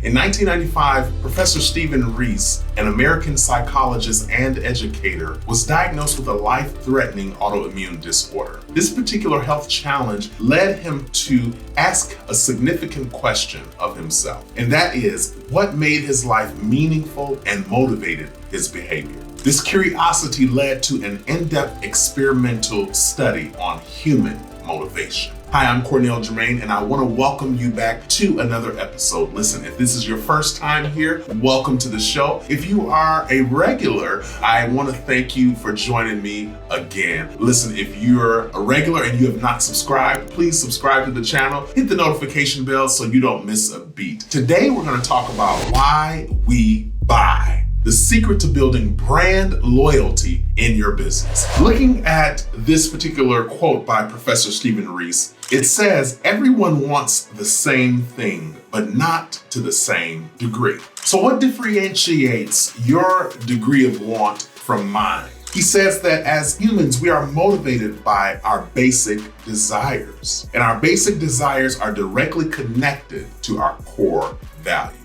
In 1995, Professor Stephen Reese, an American psychologist and educator, was diagnosed with a life-threatening autoimmune disorder. This particular health challenge led him to ask a significant question of himself, and that is, what made his life meaningful and motivated his behavior? This curiosity led to an in-depth experimental study on human motivation. Hi, I'm Cornell Jermaine, and I want to welcome you back to another episode. Listen, if this is your first time here, welcome to the show. If you are a regular, I want to thank you for joining me again. Listen, if you're a regular and you have not subscribed, please subscribe to the channel, hit the notification bell so you don't miss a beat. Today, we're going to talk about why we buy. The secret to building brand loyalty in your business. Looking at this particular quote by Professor Stephen Reese, it says, everyone wants the same thing, but not to the same degree. So what differentiates your degree of want from mine? He says that as humans, we are motivated by our basic desires, and our basic desires are directly connected to our core values.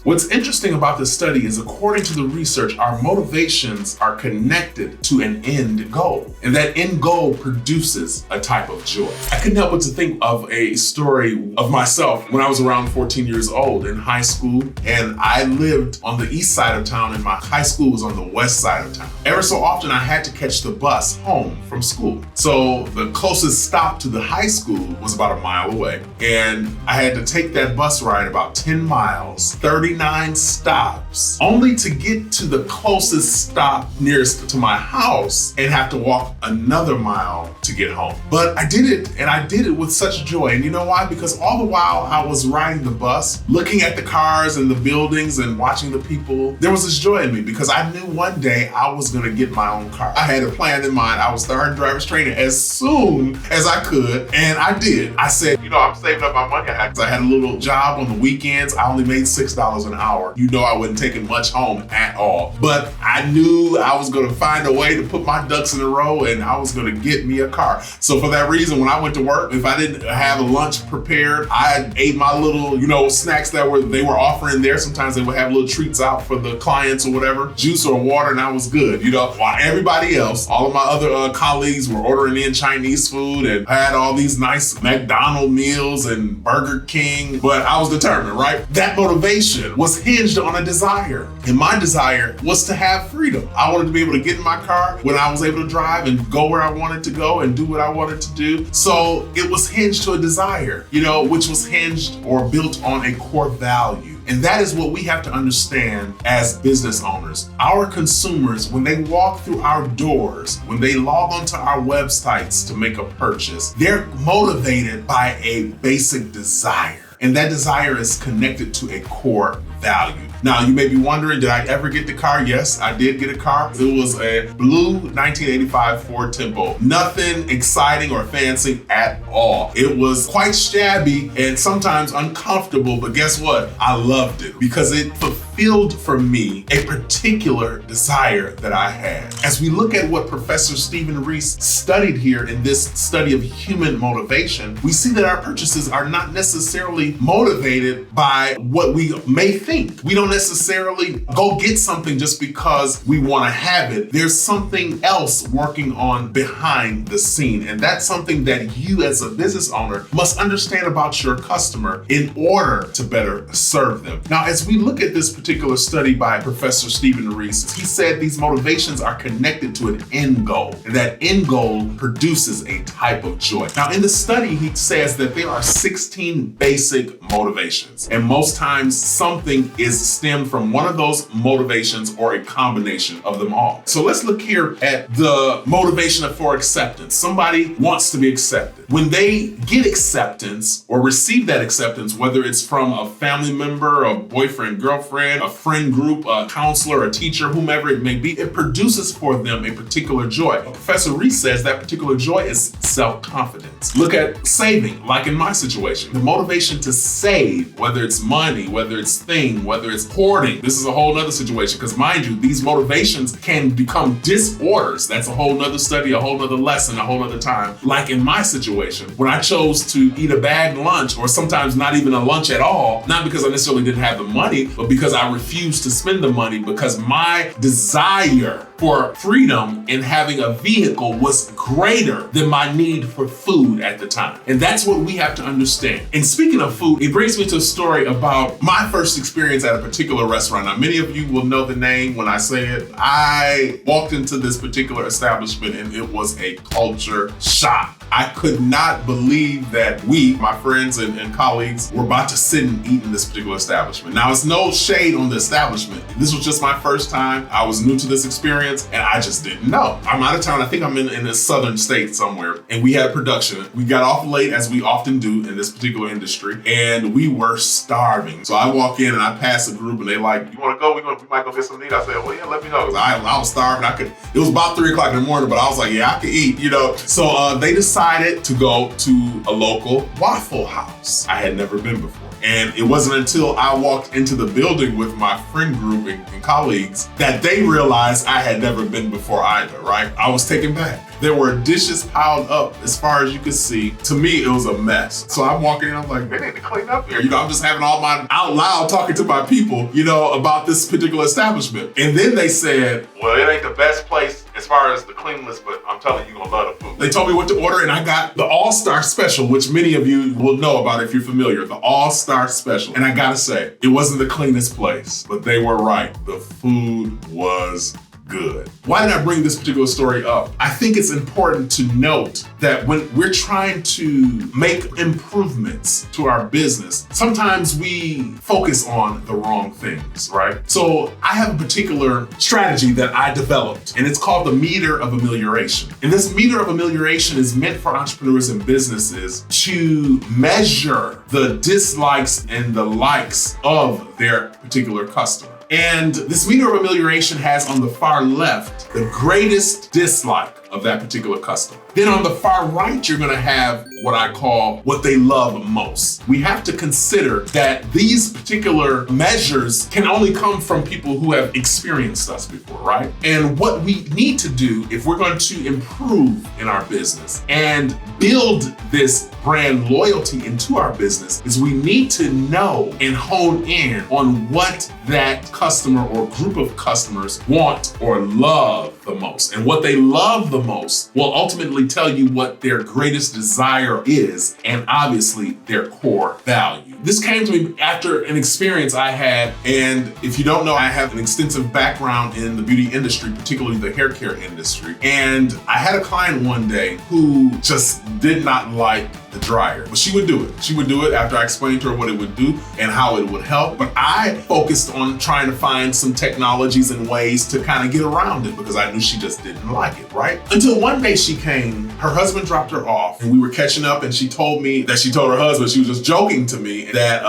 What's interesting about this study is, according to the research, our motivations are connected to an end goal, and that end goal produces a type of joy. I couldn't help but to think of a story of myself when I was around 14 years old in high school, and I lived on the east side of town and my high school was on the west side of town. Ever so often I had to catch the bus home from school. So the closest stop to the high school was about a mile away, and I had to take that bus ride about 10 miles, 39 stops, only to get to the closest stop nearest to my house and have to walk another mile to get home. But I did it, and I did it with such joy. And you know why? Because all the while I was riding the bus, looking at the cars and the buildings and watching the people, there was this joy in me because I knew one day I was gonna get my own car. I had a plan in mind. I was starting driver's training as soon as I could, and I did. I said, I'm saving up my money. I had a little job on the weekends. I only made $6 an hour. I wasn't taking much home at all. But I knew I was gonna find a way to put my ducks in a row, and I was gonna get me a car. So for that reason, when I went to work, if I didn't have a lunch prepared, I ate my little, snacks that they were offering there. Sometimes they would have little treats out for the clients or whatever, juice or water, and I was good. While everybody else, all of my other colleagues were ordering in Chinese food and had all these nice McDonald's meals and Burger King, but I was determined, right? That motivation was hinged on a desire. And my desire was to have freedom. I wanted to be able to get in my car when I was able to drive and go where I wanted to go and do what I wanted to do. So it was hinged to a desire, which was hinged or built on a core value. And that is what we have to understand as business owners. Our consumers, when they walk through our doors, when they log onto our websites to make a purchase, they're motivated by a basic desire. And that desire is connected to a core value. Now, you may be wondering, did I ever get the car? Yes, I did get a car. It was a blue 1985 Ford Tempo. Nothing exciting or fancy at all. It was quite shabby and sometimes uncomfortable, but guess what? I loved it because it fulfilled for me a particular desire that I had. As we look at what Professor Stephen Reese studied here in this study of human motivation, we see that our purchases are not necessarily motivated by what we may think. We don't necessarily go get something just because we want to have it. There's something else working on behind the scene, and that's something that you as a business owner must understand about your customer in order to better serve them. Now, as we look at this particular study by Professor Stephen Reese, he said these motivations are connected to an end goal, and that end goal produces a type of joy. Now, in the study, he says that there are 16 basic motivations, and most times something is stemmed from one of those motivations or a combination of them all. So let's look here at the motivation for acceptance. Somebody wants to be accepted. When they get acceptance or receive that acceptance, whether it's from a family member, a boyfriend, girlfriend, friend, a friend group, a counselor, a teacher, whomever it may be, it produces for them a particular joy. Professor Reese says that particular joy is self-confidence. Look at saving, like in my situation. The motivation to save, whether it's money, whether it's thing, whether it's hoarding. This is a whole nother situation, because mind you, these motivations can become disorders. That's a whole nother study, a whole nother lesson, a whole nother time. Like in my situation, when I chose to eat a bagged lunch, or sometimes not even a lunch at all, not because I necessarily didn't have the money, but because I refused to spend the money, because my desire for freedom and having a vehicle was greater than my need for food at the time. And that's what we have to understand. And speaking of food, it brings me to a story about my first experience at a particular restaurant. Now, many of you will know the name when I say it. I walked into this particular establishment and it was a culture shock. I could not believe that we, my friends and colleagues, were about to sit and eat in this particular establishment. Now, it's no shade on the establishment. This was just my first time. I was new to this experience and I just didn't know. I'm out of town. I think I'm in a southern state somewhere, and we had a production. We got off late, as we often do in this particular industry, and we were starving. So I walk in and I pass a group and they like, "You want to go? We might go get something to eat." I said, "Well, yeah, let me know." Because I was starving. It was about 3:00 in the morning, but I was like, "Yeah, I could eat," So they decided to go to a local Waffle House. I had never been before. And it wasn't until I walked into the building with my friend group and colleagues that they realized I had never been before either, right? I was taken back. There were dishes piled up as far as you could see. To me, it was a mess. So I'm walking in, I'm like, they need to clean up here. I'm just having all my out loud talking to my people, about this particular establishment. And then they said, "Well, it ain't the best place as far as the cleanliness, but I'm telling you, you're gonna love the food." They told me what to order, and I got the All-Star Special, which many of you will know about if you're familiar, the All-Star Special. And I gotta say, it wasn't the cleanest place, but they were right. The food was good. Why did I bring this particular story up? I think it's important to note that when we're trying to make improvements to our business, sometimes we focus on the wrong things, right? So I have a particular strategy that I developed, and it's called the Meter of Amelioration. And this Meter of Amelioration is meant for entrepreneurs and businesses to measure the dislikes and the likes of their particular customer. And this Meter of Amelioration has on the far left the greatest dislike of that particular customer. Then on the far right, you're gonna have what I call what they love most. We have to consider that these particular measures can only come from people who have experienced us before, right? And what we need to do if we're going to improve in our business and build this brand loyalty into our business is we need to know and hone in on what that customer or group of customers want or love the most. And what they love the most will ultimately tell you what their greatest desire is, and obviously their core value. This came to me after an experience I had, and if you don't know, I have an extensive background in the beauty industry, particularly the hair care industry. And I had a client one day who just did not like the dryer, but she would do it. She would do it after I explained to her what it would do and how it would help. But I focused on trying to find some technologies and ways to kind of get around it because I knew she just didn't like it, right? Until one day she came, her husband dropped her off and we were catching up, and she told me that she told her husband, she was just joking to me that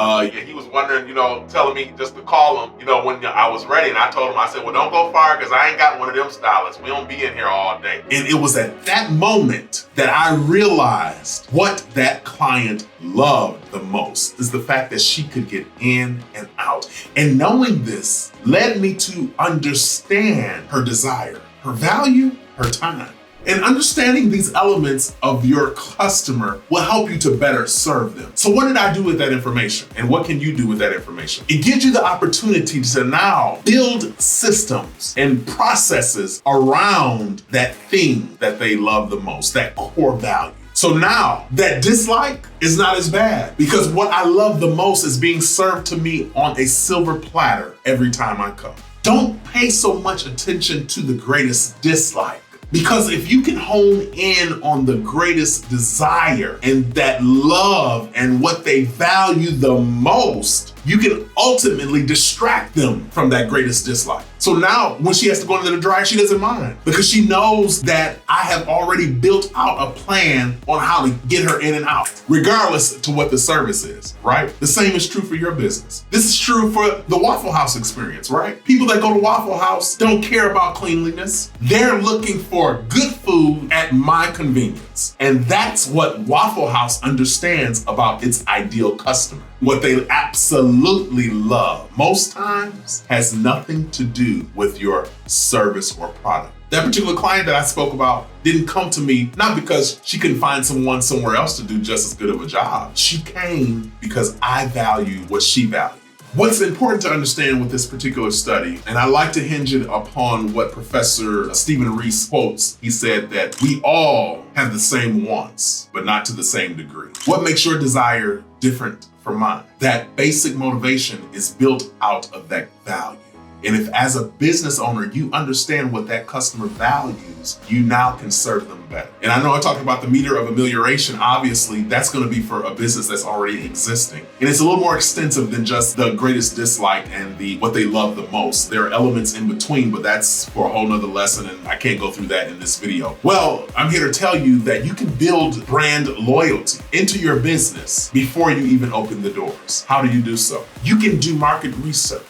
he was wondering, telling me just to call him, when I was ready. And I told him, I said, "Well, don't go far because I ain't got one of them stylists. We don't be in here all day." And it was at that moment that I realized what that client loved the most is the fact that she could get in and out. And knowing this led me to understand her desire, her value, her time. And understanding these elements of your customer will help you to better serve them. So what did I do with that information? And what can you do with that information? It gives you the opportunity to now build systems and processes around that thing that they love the most, that core value. So now that dislike is not as bad because what I love the most is being served to me on a silver platter every time I come. Don't pay so much attention to the greatest dislike. Because if you can hone in on the greatest desire and that love and what they value the most, you can ultimately distract them from that greatest dislike. So now when she has to go into the dryer, she doesn't mind because she knows that I have already built out a plan on how to get her in and out, regardless to what the service is, right? The same is true for your business. This is true for the Waffle House experience, right? People that go to Waffle House don't care about cleanliness. They're looking for good food at my convenience. And that's what Waffle House understands about its ideal customer. What they absolutely love most times has nothing to do with your service or product. That particular client that I spoke about didn't come to me not because she couldn't find someone somewhere else to do just as good of a job. She came because I value what she valued. What's important to understand with this particular study, and I like to hinge it upon what Professor Stephen Reese quotes. He said that we all have the same wants, but not to the same degree. What makes your desire different from mine? That basic motivation is built out of that value. And if as a business owner, you understand what that customer values, you now can serve them better. And I know I talked about the meter of amelioration. Obviously, that's going to be for a business that's already existing. And it's a little more extensive than just the greatest dislike and what they love the most. There are elements in between, but that's for a whole nother lesson, and I can't go through that in this video. Well, I'm here to tell you that you can build brand loyalty into your business before you even open the doors. How do you do so? You can do market research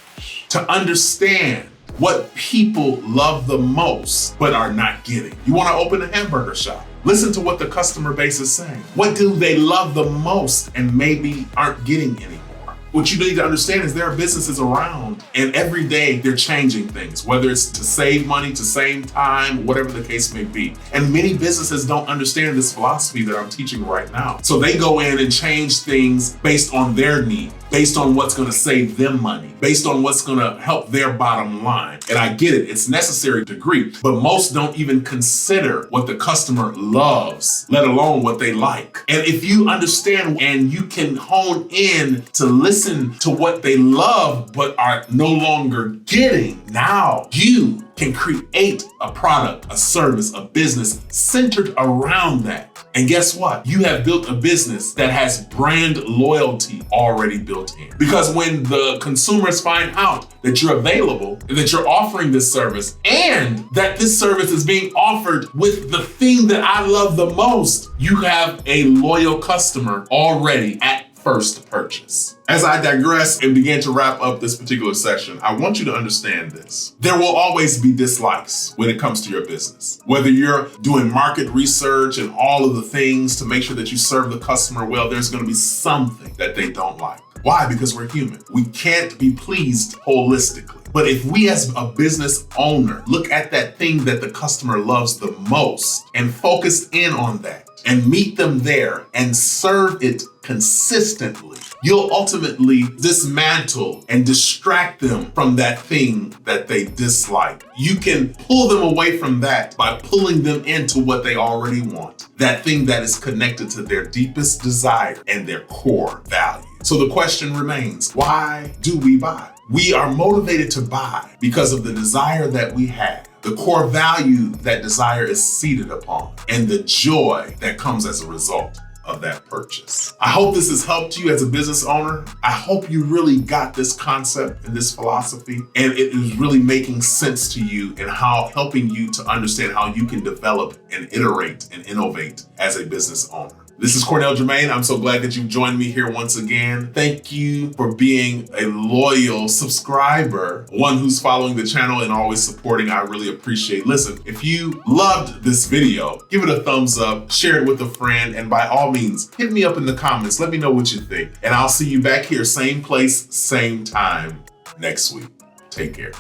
to understand what people love the most but are not getting. You want to open a hamburger shop. Listen to what the customer base is saying. What do they love the most and maybe aren't getting anymore? What you need to understand is there are businesses around and every day they're changing things, whether it's to save money, to save time, whatever the case may be. And many businesses don't understand this philosophy that I'm teaching right now. So they go in and change things based on their need, based on what's going to save them money, based on what's going to help their bottom line. And I get it, it's necessary to agree, but most don't even consider what the customer loves, let alone what they like. And if you understand and you can hone in to listen to what they love but are no longer getting, now you can create a product, a service, a business centered around that. And guess what? You have built a business that has brand loyalty already built in. Because when the consumers find out that you're available, that you're offering this service, and that this service is being offered with the thing that I love the most, you have a loyal customer already at first purchase. As I digress and begin to wrap up this particular session, I want you to understand this. There will always be dislikes when it comes to your business. Whether you're doing market research and all of the things to make sure that you serve the customer well, there's going to be something that they don't like. Why? Because we're human. We can't be pleased holistically. But if we as a business owner look at that thing that the customer loves the most and focus in on that and meet them there and serve it consistently, you'll ultimately dismantle and distract them from that thing that they dislike. You can pull them away from that by pulling them into what they already want, that thing that is connected to their deepest desire and their core value. So the question remains, why do we buy? We are motivated to buy because of the desire that we have, the core value that desire is seated upon, and the joy that comes as a result of that purchase. I hope this has helped you as a business owner. I hope you really got this concept and this philosophy, and it is really making sense to you and how helping you to understand how you can develop and iterate and innovate as a business owner. This is Cornell Jermaine. I'm so glad that you've joined me here once again. Thank you for being a loyal subscriber, one who's following the channel and always supporting. I really appreciate. Listen, if you loved this video, give it a thumbs up, share it with a friend, and by all means, hit me up in the comments. Let me know what you think. And I'll see you back here, same place, same time next week. Take care.